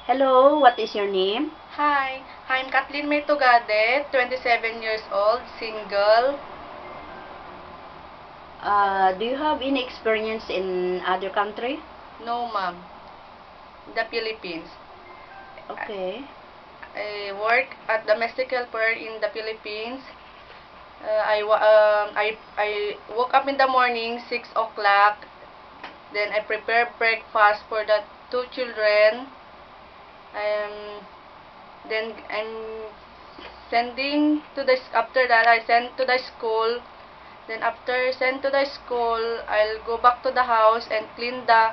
Hello, what is your name? Hi, I'm Kathleen Maytugade, 27 years old, single. Do you have any experience in other country? No, ma'am. The Philippines. Okay. I work at domestic helper in the Philippines. I woke up in the morning, 6 o'clock. Then I prepare breakfast for the two children. Then I'm sending to the, after that I send to the school. Then after send to the school, I'll go back to the house and clean the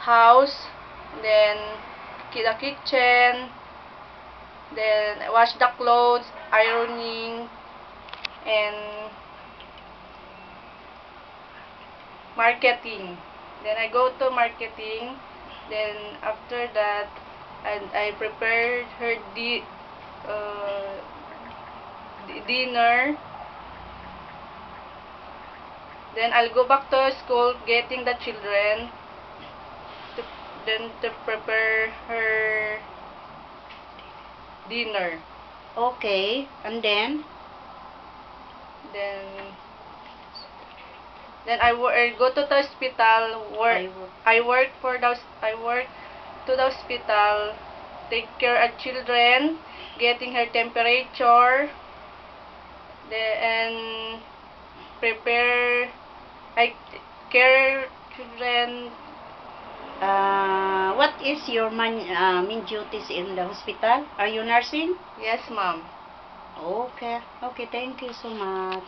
house. Then the kitchen. Then wash the clothes, ironing, and marketing. Then I go to marketing. Then after that, I prepared her dinner. Then I'll go back to school getting the children. Then to prepare her dinner. Okay, and then? Then I go to the hospital. I work to the hospital. Take care of children, getting her temperature. And prepare. I care children. What is your main duties in the hospital? Are you nursing? Yes, ma'am. Okay. Okay, thank you so much.